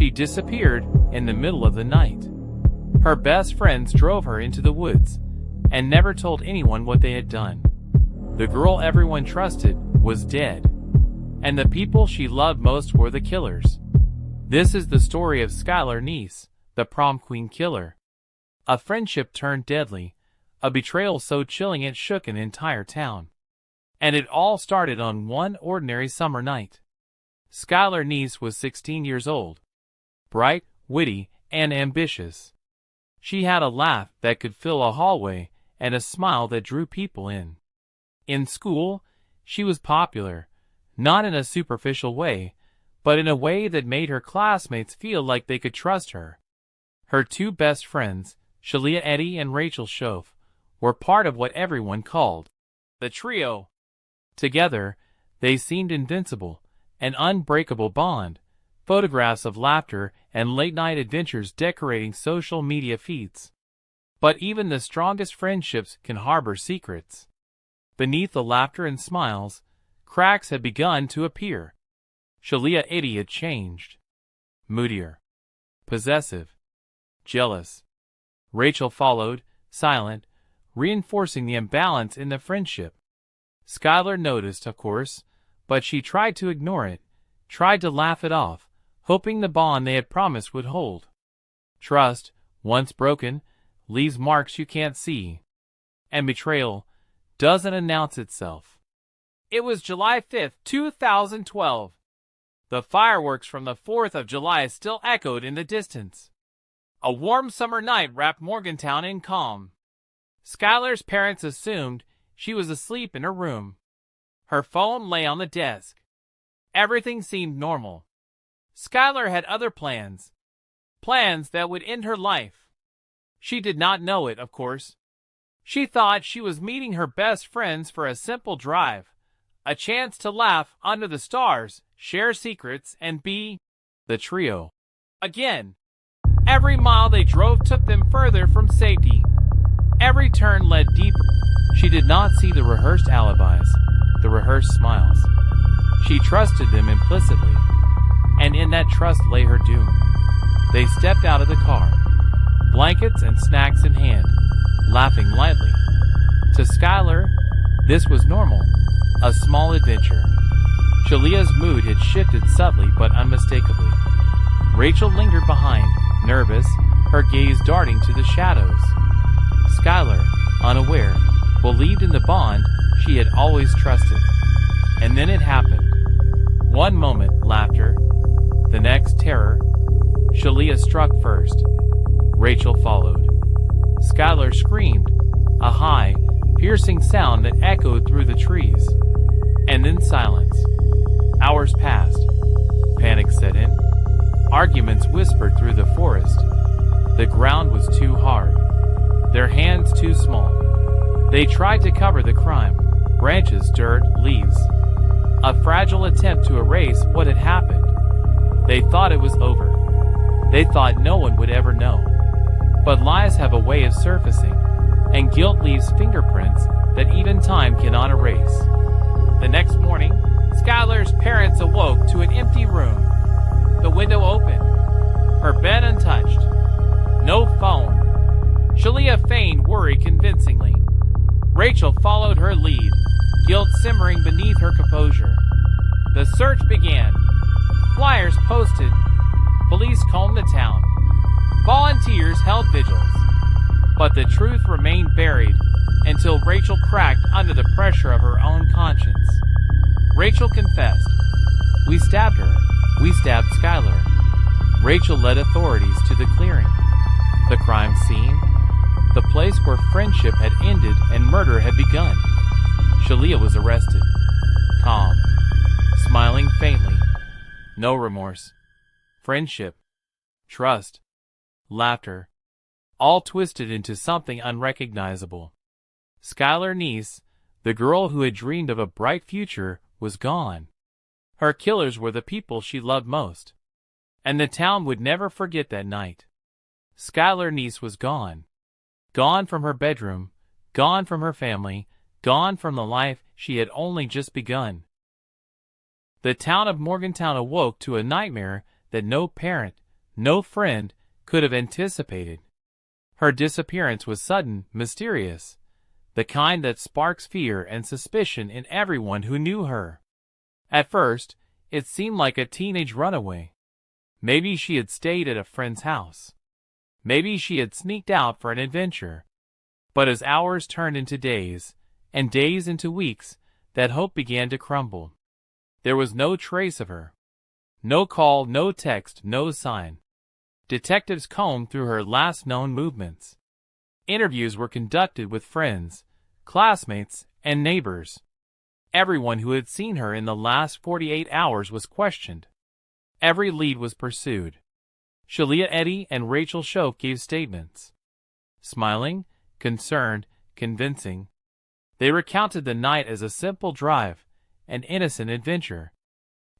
She disappeared in the middle of the night. Her best friends drove her into the woods and never told anyone what they had done. The girl everyone trusted was dead, and the people she loved most were the killers. This is the story of Skylar Neese, the prom queen killer. A friendship turned deadly, a betrayal so chilling it shook an entire town. And it all started on one ordinary summer night. Skylar Neese was 16 years old, bright, witty, and ambitious. She had a laugh that could fill a hallway and a smile that drew people in. In school, she was popular, not in a superficial way, but in a way that made her classmates feel like they could trust her. Her two best friends, Skylar Eddie and Rachel Schoaf, were part of what everyone called the trio. Together, they seemed invincible, an unbreakable bond, photographs of laughter and late-night adventures decorating social media feeds. But even the strongest friendships can harbor secrets. Beneath the laughter and smiles, cracks had begun to appear. Skylar Eddie had changed. Moodier, possessive, jealous. Rachel followed, silent, reinforcing the imbalance in the friendship. Skylar noticed, of course, but she tried to ignore it, tried to laugh it off, hoping the bond they had promised would hold. Trust, once broken, leaves marks you can't see. And betrayal doesn't announce itself. It was July 5th, 2012. The fireworks from the 4th of July still echoed in the distance. A warm summer night wrapped Morgantown in calm. Skylar's parents assumed she was asleep in her room. Her phone lay on the desk. Everything seemed normal. Skylar had other plans. Plans that would end her life. She did not know it, of course. She thought she was meeting her best friends for a simple drive, a chance to laugh under the stars, share secrets, and be the trio. Again, every mile they drove took them further from safety. Every turn led deeper. She did not see the rehearsed alibis, the rehearsed smiles. She trusted them implicitly, and in that trust lay her doom. They stepped out of the car, blankets and snacks in hand, laughing lightly. To Skylar, this was normal, a small adventure. Skylar's mood had shifted subtly but unmistakably. Rachel lingered behind, nervous, her gaze darting to the shadows. Skylar, unaware, believed in the bond she had always trusted. And then it happened. One moment, laughter. The next, terror. Skylar struck first. Rachel followed. Skylar screamed, a high, piercing sound that echoed through the trees. And then silence. Hours passed. Panic set in. Arguments whispered through the forest. The ground was too hard. Their hands too small. They tried to cover the crime. Branches, dirt, leaves. A fragile attempt to erase what had happened. They thought it was over. They thought no one would ever know. But lies have a way of surfacing, and guilt leaves fingerprints that even time cannot erase. The next morning, Skylar's parents awoke to an empty room. The window open. Her bed untouched. No phone. Skylar feigned worry convincingly. Rachel followed her lead, guilt simmering beneath her composure. The search began. Flyers posted. Police combed the town. Volunteers held vigils. But the truth remained buried until Rachel cracked under the pressure of her own conscience. Rachel confessed. We stabbed her. We stabbed Skylar. Rachel led authorities to the clearing. The crime scene. The place where friendship had ended and murder had begun. Skylar was arrested. Calm. Smiling faintly. No remorse. Friendship. Trust. Laughter. All twisted into something unrecognizable. Skylar Neese, the girl who had dreamed of a bright future, was gone. Her killers were the people she loved most. And the town would never forget that night. Skylar Neese was gone. Gone from her bedroom, gone from her family, gone from the life she had only just begun. The town of Morgantown awoke to a nightmare that no parent, no friend could have anticipated. Her disappearance was sudden, mysterious, the kind that sparks fear and suspicion in everyone who knew her. At first, it seemed like a teenage runaway. Maybe she had stayed at a friend's house. Maybe she had sneaked out for an adventure. But as hours turned into days, and days into weeks, that hope began to crumble. There was no trace of her. No call, no text, no sign. Detectives combed through her last known movements. Interviews were conducted with friends, classmates, and neighbors. Everyone who had seen her in the last 48 hours was questioned. Every lead was pursued. Skylar Eddy and Rachel Shope gave statements. Smiling, concerned, convincing. They recounted the night as a simple drive, an innocent adventure.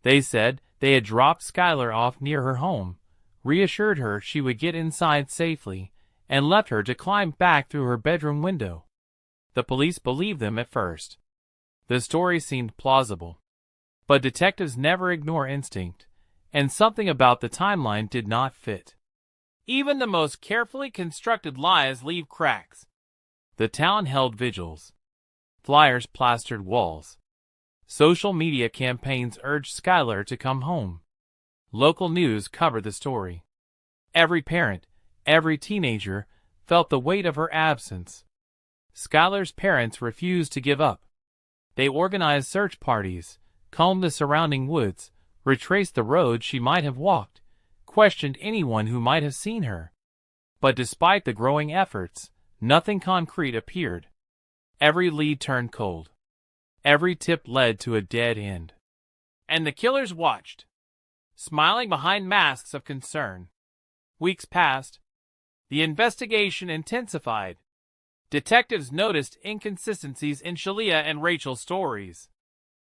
They said they had dropped Skylar off near her home, reassured her she would get inside safely, and left her to climb back through her bedroom window. The police believed them at first. The story seemed plausible. But detectives never ignore instinct, and something about the timeline did not fit. Even the most carefully constructed lies leave cracks. The town held vigils. Flyers plastered walls. Social media campaigns urged Skylar to come home. Local news covered the story. Every parent, every teenager, felt the weight of her absence. Skylar's parents refused to give up. They organized search parties, combed the surrounding woods, retraced the road she might have walked, questioned anyone who might have seen her. But despite the growing efforts, nothing concrete appeared. Every lead turned cold. Every tip led to a dead end. And the killers watched, smiling behind masks of concern. Weeks passed. The investigation intensified. Detectives noticed inconsistencies in Skylar and Rachel's stories.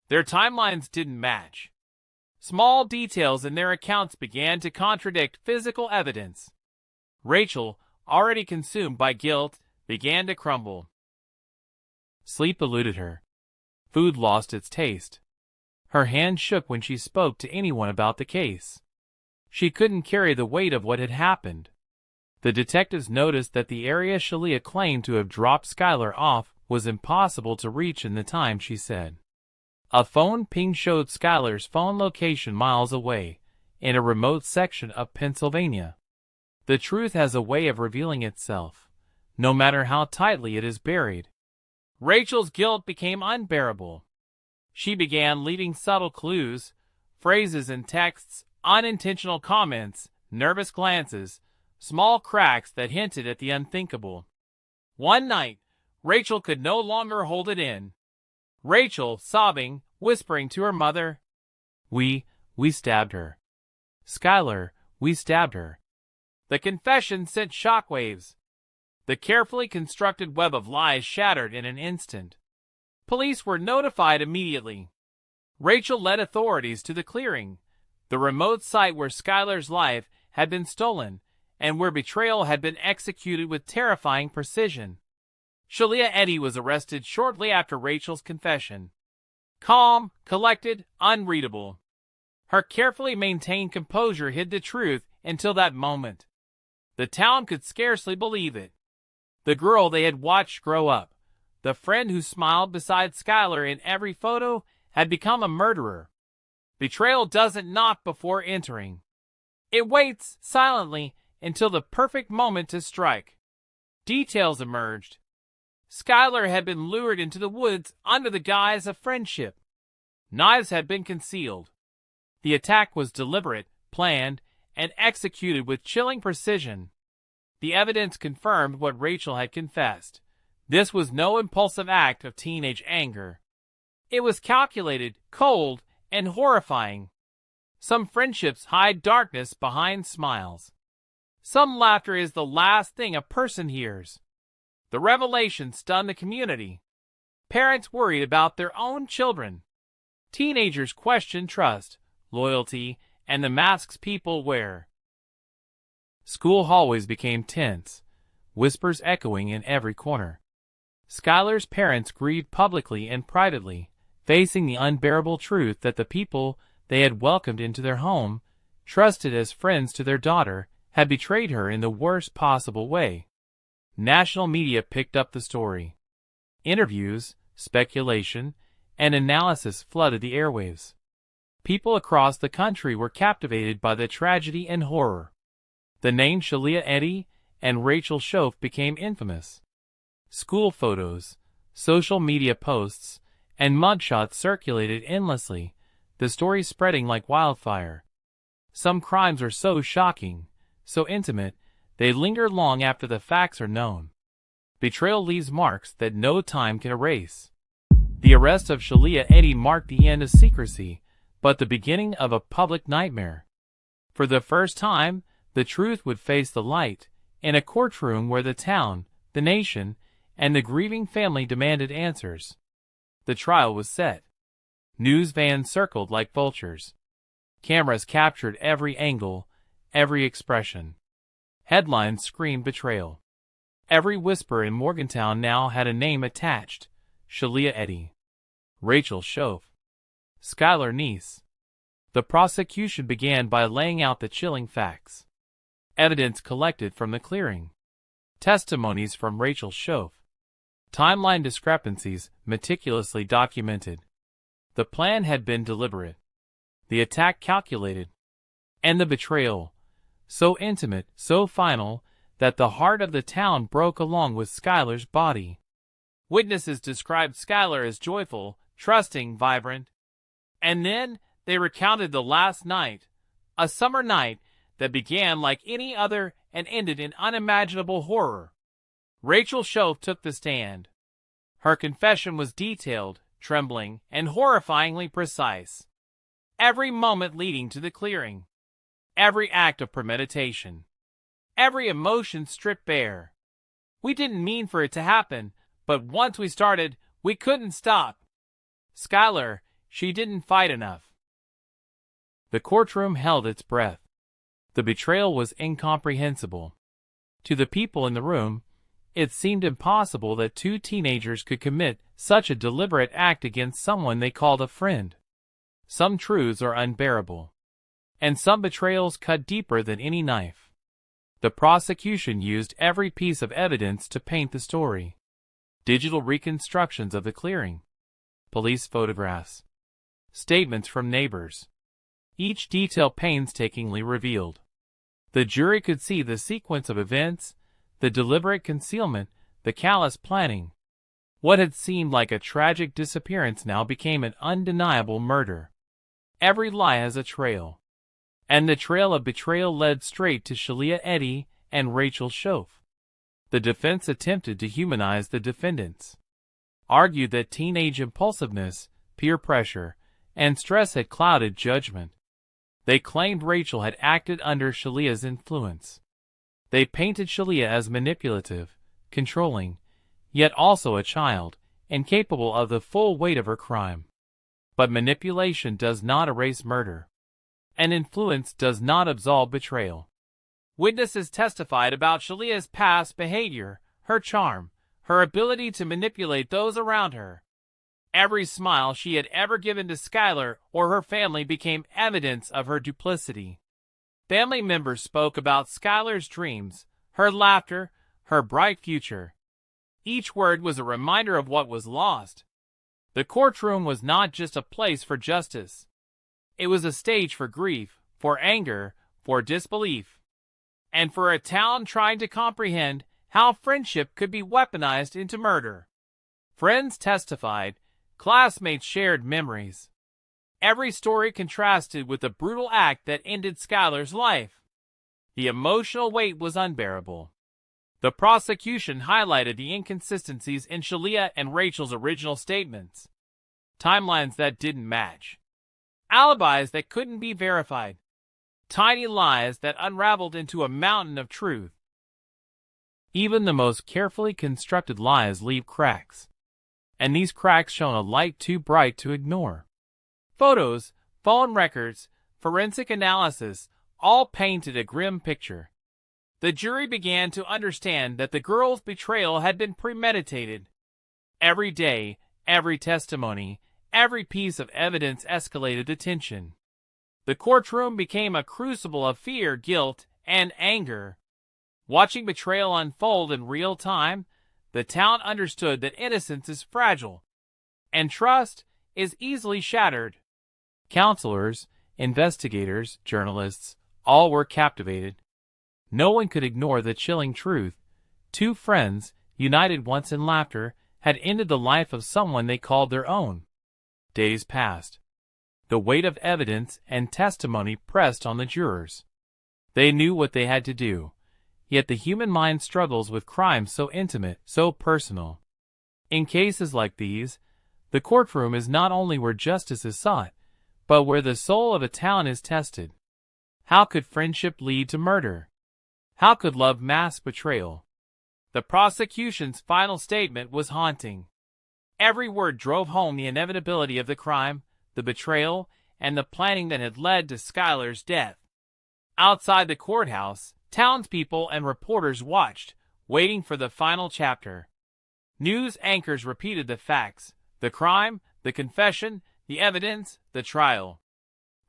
Their timelines didn't match. Small details in their accounts began to contradict physical evidence. Rachel, already consumed by guilt, began to crumble. Sleep eluded her. Food lost its taste. Her hand shook when she spoke to anyone about the case. She couldn't carry the weight of what had happened. The detectives noticed that the area Skylar claimed to have dropped Skylar off was impossible to reach in the time she said. A phone ping showed Skylar's phone location miles away, in a remote section of Pennsylvania. The truth has a way of revealing itself, no matter how tightly it is buried. Rachel's guilt became unbearable. She began leaving subtle clues, phrases in texts, unintentional comments, nervous glances, small cracks that hinted at the unthinkable. One night, Rachel could no longer hold it in. Rachel, sobbing, whispering to her mother, We stabbed her. Skylar, we stabbed her." The confession sent shockwaves. The carefully constructed web of lies shattered in an instant. Police were notified immediately. Rachel led authorities to the clearing, the remote site where Skylar's life had been stolen and where betrayal had been executed with terrifying precision. Skylar Eddy was arrested shortly after Rachel's confession. Calm, collected, unreadable. Her carefully maintained composure hid the truth until that moment. The town could scarcely believe it. The girl they had watched grow up, the friend who smiled beside Skylar in every photo, had become a murderer. Betrayal doesn't knock before entering. It waits silently until the perfect moment to strike. Details emerged. Skylar had been lured into the woods under the guise of friendship. Knives had been concealed. The attack was deliberate, planned, and executed with chilling precision. The evidence confirmed what Rachel had confessed. This was no impulsive act of teenage anger. It was calculated, cold, and horrifying. Some friendships hide darkness behind smiles. Some laughter is the last thing a person hears. The revelation stunned the community. Parents worried about their own children. Teenagers questioned trust, loyalty, and the masks people wear. School hallways became tense, whispers echoing in every corner. Skylar's parents grieved publicly and privately, facing the unbearable truth that the people they had welcomed into their home, trusted as friends to their daughter, had betrayed her in the worst possible way. National media picked up the story. Interviews, speculation, and analysis flooded the airwaves. People across the country were captivated by the tragedy and horror. The names Skylar Neese and Rachel Schoaf became infamous. School photos, social media posts, and mugshots circulated endlessly, the story spreading like wildfire. Some crimes are so shocking, so intimate, they linger long after the facts are known. Betrayal leaves marks that no time can erase. The arrest of Skylar Neese marked the end of secrecy, but the beginning of a public nightmare. For the first time, the truth would face the light, in a courtroom where the town, the nation, and the grieving family demanded answers. The trial was set. News vans circled like vultures. Cameras captured every angle, every expression. Headlines screamed betrayal. Every whisper in Morgantown now had a name attached: Skylar Neese, Rachel Schoaf, Skylar Neese. The prosecution began by laying out the chilling facts. Evidence collected from the clearing. Testimonies from Rachel Schoaf. Timeline discrepancies meticulously documented. The plan had been deliberate. The attack calculated. And the betrayal, so intimate, so final, that the heart of the town broke along with Skylar's body. Witnesses described Skylar as joyful, trusting, vibrant. And then they recounted the last night, a summer night that began like any other and ended in unimaginable horror. Rachel Schoaf took the stand. Her confession was detailed, trembling, and horrifyingly precise. Every moment leading to the clearing. Every act of premeditation. Every emotion stripped bare. We didn't mean for it to happen, but once we started, we couldn't stop. Skylar, she didn't fight enough. The courtroom held its breath. The betrayal was incomprehensible. To the people in the room, it seemed impossible that two teenagers could commit such a deliberate act against someone they called a friend. Some truths are unbearable. And some betrayals cut deeper than any knife. The prosecution used every piece of evidence to paint the story. Digital reconstructions of the clearing. Police photographs. Statements from neighbors. Each detail painstakingly revealed. The jury could see the sequence of events, the deliberate concealment, the callous planning. What had seemed like a tragic disappearance now became an undeniable murder. Every lie has a trail. And the trail of betrayal led straight to Skylar Neese and Rachel Schoaf. The defense attempted to humanize the defendants. Argued that teenage impulsiveness, peer pressure, and stress had clouded judgment. They claimed Rachel had acted under Skylar's influence. They painted Skylar as manipulative, controlling, yet also a child, incapable of the full weight of her crime. But manipulation does not erase murder. And influence does not absolve betrayal. Witnesses testified about Skylar's past behavior, her charm, her ability to manipulate those around her. Every smile she had ever given to Skylar or her family became evidence of her duplicity. Family members spoke about Skylar's dreams, her laughter, her bright future. Each word was a reminder of what was lost. The courtroom was not just a place for justice. It was a stage for grief, for anger, for disbelief. And for a town trying to comprehend how friendship could be weaponized into murder. Friends testified, classmates shared memories. Every story contrasted with the brutal act that ended Skylar's life. The emotional weight was unbearable. The prosecution highlighted the inconsistencies in Skylar and Rachel's original statements. Timelines that didn't match. Alibis that couldn't be verified. Tiny lies that unraveled into a mountain of truth. Even the most carefully constructed lies leave cracks. And these cracks shone a light too bright to ignore. Photos, phone records, forensic analysis, all painted a grim picture. The jury began to understand that the girl's betrayal had been premeditated. Every day, every testimony, every piece of evidence escalated the tension. The courtroom became a crucible of fear, guilt, and anger. Watching betrayal unfold in real time, the town understood that innocence is fragile, and trust is easily shattered. Counselors, investigators, journalists, all were captivated. No one could ignore the chilling truth. Two friends, united once in laughter, had ended the life of someone they called their own. Days passed. The weight of evidence and testimony pressed on the jurors. They knew what they had to do, yet the human mind struggles with crimes so intimate, so personal. In cases like these, the courtroom is not only where justice is sought, but where the soul of a town is tested. How could friendship lead to murder? How could love mask betrayal? The prosecution's final statement was haunting. Every word drove home the inevitability of the crime, the betrayal, and the planning that had led to Skylar's death. Outside the courthouse, townspeople and reporters watched, waiting for the final chapter. News anchors repeated the facts: the crime, the confession, the evidence, the trial.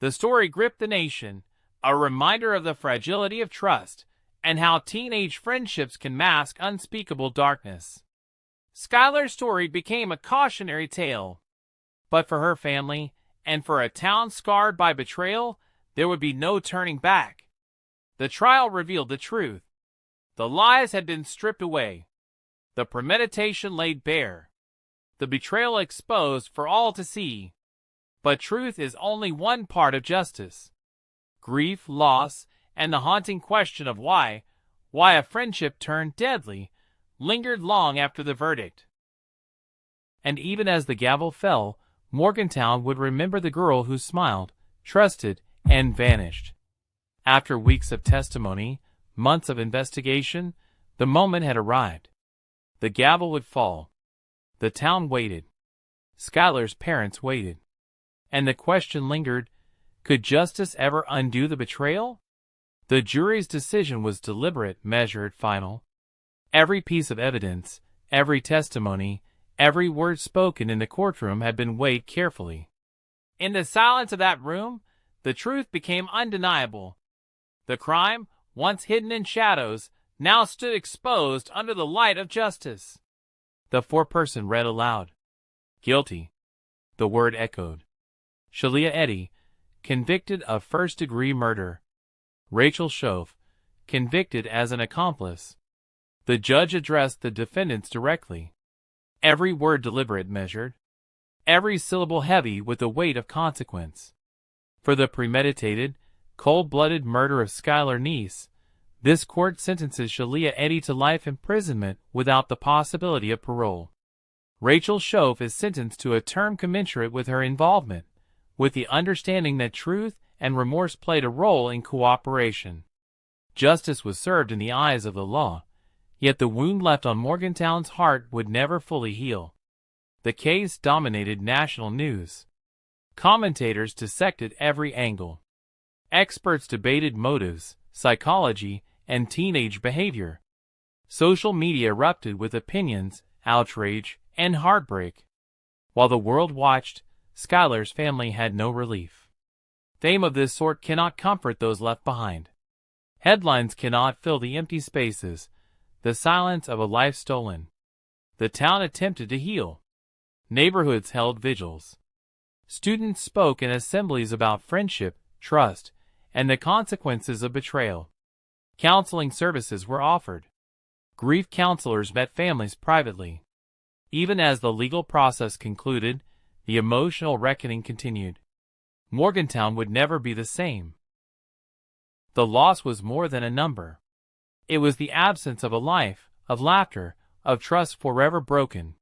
The story gripped the nation, a reminder of the fragility of trust, and how teenage friendships can mask unspeakable darkness. Skylar's story became a cautionary tale. But for her family, and for a town scarred by betrayal, there would be no turning back. The trial revealed the truth. The lies had been stripped away. The premeditation laid bare. The betrayal exposed for all to see. But truth is only one part of justice. Grief, loss, and the haunting question of why a friendship turned deadly, lingered long after the verdict. And even as the gavel fell, Morgantown would remember the girl who smiled, trusted, and vanished. After weeks of testimony, months of investigation, the moment had arrived. The gavel would fall. The town waited. Skylar's parents waited. And the question lingered, could justice ever undo the betrayal? The jury's decision was deliberate, measured, final. Every piece of evidence, every testimony, every word spoken in the courtroom had been weighed carefully. In the silence of that room, the truth became undeniable. The crime, once hidden in shadows, now stood exposed under the light of justice. The foreperson read aloud. Guilty. The word echoed. Shalia Eddy, convicted of first-degree murder. Rachel Shove, convicted as an accomplice. The judge addressed the defendants directly. Every word deliberate, measured. Every syllable heavy with the weight of consequence. For the premeditated, cold-blooded murder of Skylar Neese, this court sentences Shalia Eddy to life imprisonment without the possibility of parole. Rachel Shove is sentenced to a term commensurate with her involvement, with the understanding that truth and remorse played a role in cooperation. Justice was served in the eyes of the law, yet the wound left on Morgantown's heart would never fully heal. The case dominated national news. Commentators dissected every angle. Experts debated motives, psychology, and teenage behavior. Social media erupted with opinions, outrage, and heartbreak. While the world watched, Skylar's family had no relief. Fame of this sort cannot comfort those left behind. Headlines cannot fill the empty spaces, the silence of a life stolen. The town attempted to heal. Neighborhoods held vigils. Students spoke in assemblies about friendship, trust, and the consequences of betrayal. Counseling services were offered. Grief counselors met families privately. Even as the legal process concluded, the emotional reckoning continued. Morgantown would never be the same. The loss was more than a number. It was the absence of a life, of laughter, of trust forever broken.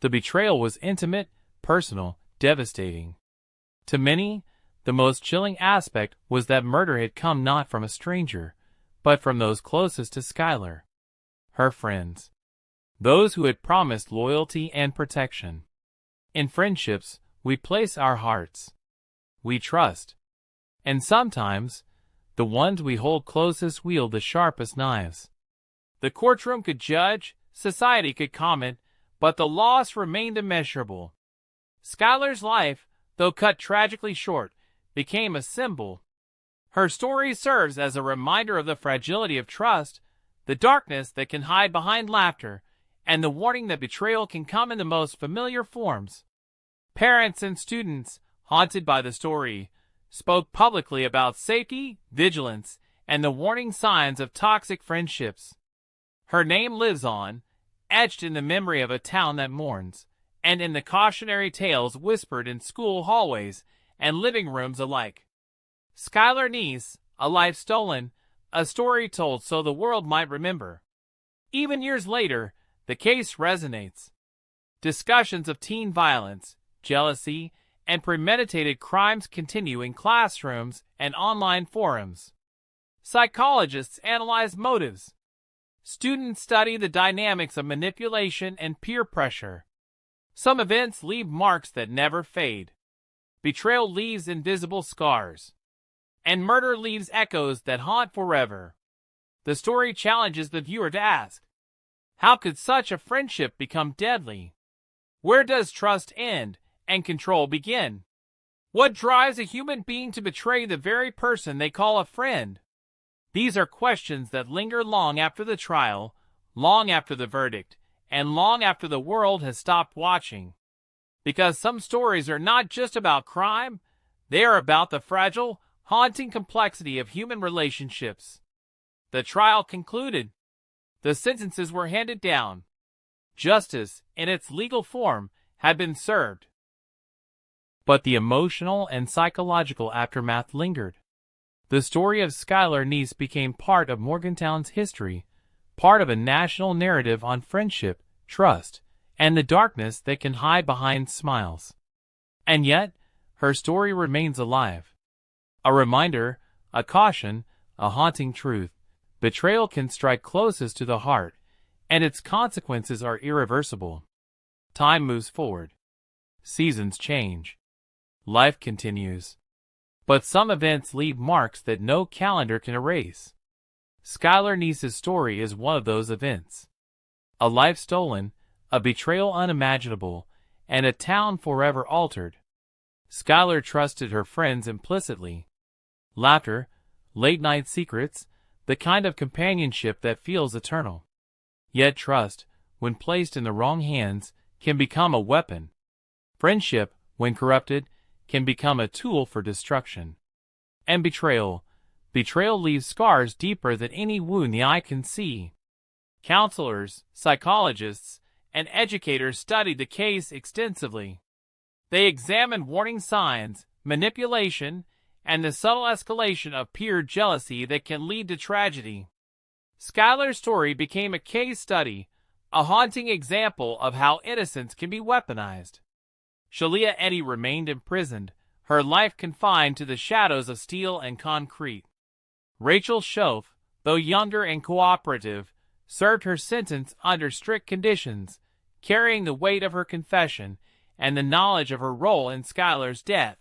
The betrayal was intimate, personal, devastating. To many, the most chilling aspect was that murder had come not from a stranger, but from those closest to Skylar. Her friends. Those who had promised loyalty and protection. In friendships, we place our hearts. We trust. And sometimes, the ones we hold closest wield the sharpest knives. The courtroom could judge, society could comment, but the loss remained immeasurable. Skylar's life, though cut tragically short, became a symbol. Her story serves as a reminder of the fragility of trust, the darkness that can hide behind laughter, and the warning that betrayal can come in the most familiar forms. Parents and students, haunted by the story, spoke publicly about safety, vigilance, and the warning signs of toxic friendships. Her name lives on, etched in the memory of a town that mourns, and in the cautionary tales whispered in school hallways and living rooms alike. Skylar Neese, A Life Stolen, a story told so the world might remember. Even years later, the case resonates. Discussions of teen violence, jealousy, and premeditated crimes continue in classrooms and online forums. Psychologists analyze motives. Students study the dynamics of manipulation and peer pressure. Some events leave marks that never fade. Betrayal leaves invisible scars, and murder leaves echoes that haunt forever. The story challenges the viewer to ask, how could such a friendship become deadly? Where does trust end and control begin? What drives a human being to betray the very person they call a friend? These are questions that linger long after the trial, long after the verdict, and long after the world has stopped watching. Because some stories are not just about crime, they are about the fragile, haunting complexity of human relationships. The trial concluded. The sentences were handed down. Justice, in its legal form, had been served. But the emotional and psychological aftermath lingered. The story of Skylar Neese became part of Morgantown's history, part of a national narrative on friendship, trust, and the darkness that can hide behind smiles. And yet, her story remains alive. A reminder, a caution, a haunting truth. Betrayal can strike closest to the heart, and its consequences are irreversible. Time moves forward. Seasons change. Life continues. But some events leave marks that no calendar can erase. Skylar Neese's story is one of those events. A life stolen, a betrayal unimaginable, and a town forever altered. Skylar trusted her friends implicitly. Laughter, late-night secrets, the kind of companionship that feels eternal. Yet trust, when placed in the wrong hands, can become a weapon. Friendship, when corrupted, can become a tool for destruction. And betrayal leaves scars deeper than any wound the eye can see. Counselors, psychologists, and educators studied the case extensively. They examined warning signs, manipulation, and the subtle escalation of peer jealousy that can lead to tragedy. Skylar's story became a case study, a haunting example of how innocence can be weaponized. Shalia Eddy remained imprisoned, her life confined to the shadows of steel and concrete. Rachel Schoaf, though younger and cooperative, served her sentence under strict conditions, carrying the weight of her confession and the knowledge of her role in Skylar's death.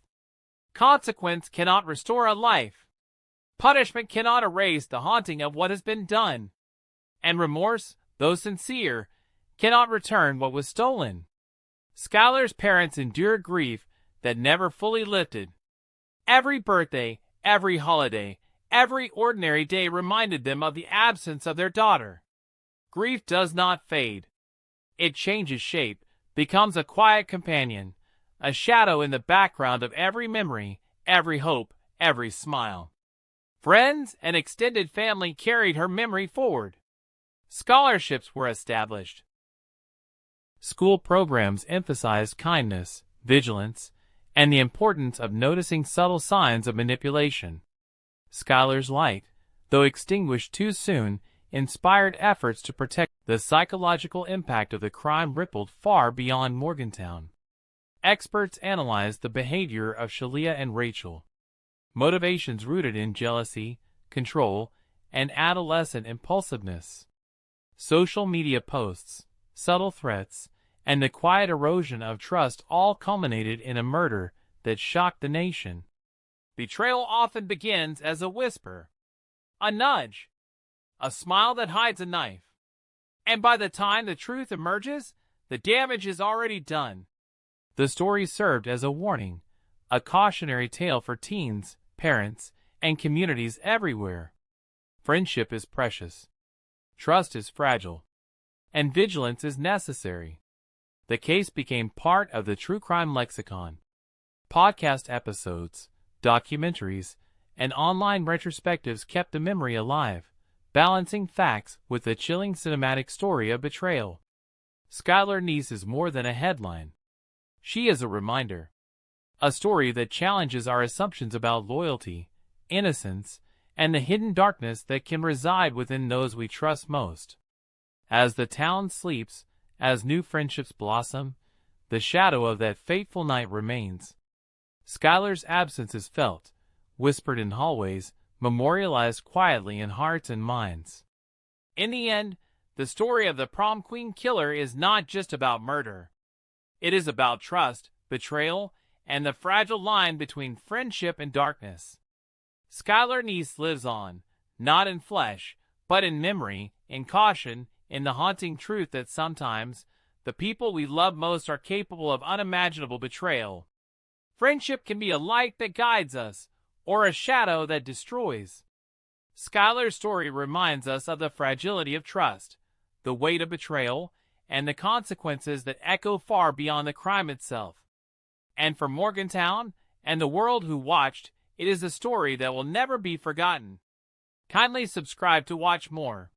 Consequence cannot restore a life. Punishment cannot erase the haunting of what has been done. And remorse, though sincere, cannot return what was stolen. Skylar's parents endured grief that never fully lifted. Every birthday, every holiday, every ordinary day reminded them of the absence of their daughter. Grief does not fade. It changes shape, becomes a quiet companion, a shadow in the background of every memory, every hope, every smile. Friends and extended family carried her memory forward. Scholarships were established. School programs emphasized kindness, vigilance, and the importance of noticing subtle signs of manipulation. Skylar's light, though extinguished too soon, inspired efforts to protect. The psychological impact of the crime rippled far beyond Morgantown. Experts analyzed the behavior of Shalia and Rachel. Motivations rooted in jealousy, control, and adolescent impulsiveness. Social media posts, subtle threats, and the quiet erosion of trust all culminated in a murder that shocked the nation. Betrayal often begins as a whisper, a nudge, a smile that hides a knife. And by the time the truth emerges, the damage is already done. The story served as a warning, a cautionary tale for teens, parents, and communities everywhere. Friendship is precious. Trust is fragile. And vigilance is necessary. The case became part of the true crime lexicon. Podcast episodes, documentaries, and online retrospectives kept the memory alive, balancing facts with the chilling cinematic story of betrayal. Skylar Neese is more than a headline. She is a reminder. A story that challenges our assumptions about loyalty, innocence, and the hidden darkness that can reside within those we trust most. As the town sleeps, as new friendships blossom, the shadow of that fateful night remains. Skylar's absence is felt, whispered in hallways, memorialized quietly in hearts and minds. In the end, the story of the prom queen killer is not just about murder. It is about trust, betrayal, and the fragile line between friendship and darkness. Skylar Neese lives on, not in flesh, but in memory, in caution, in the haunting truth that sometimes the people we love most are capable of unimaginable betrayal. Friendship can be a light that guides us, or a shadow that destroys. Skylar's story reminds us of the fragility of trust, the weight of betrayal, and the consequences that echo far beyond the crime itself. And for Morgantown and the world who watched, it is a story that will never be forgotten. Kindly subscribe to watch more.